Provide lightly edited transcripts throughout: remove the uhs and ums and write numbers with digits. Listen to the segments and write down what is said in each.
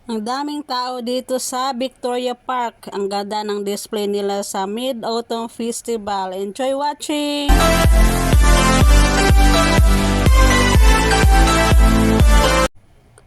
Ang daming tao dito sa Victoria Park. Ang ganda ng display nila sa Mid-Autumn Festival. Enjoy watching!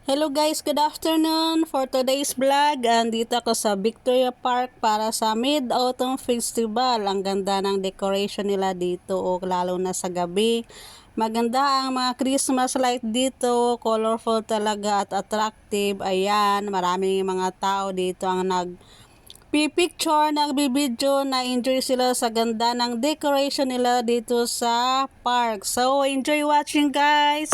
Hello guys, good afternoon. For today's vlog, andito ako sa Victoria Park para sa Mid-Autumn Festival. Ang ganda ng decoration nila dito, lalo na sa gabi. Maganda ang mga Christmas light dito, colorful talaga at attractive. Ayan, maraming mga tao dito ang nagpipicture, nagbibideo, na-enjoy sila sa ganda ng decoration nila dito sa park. So, enjoy watching guys!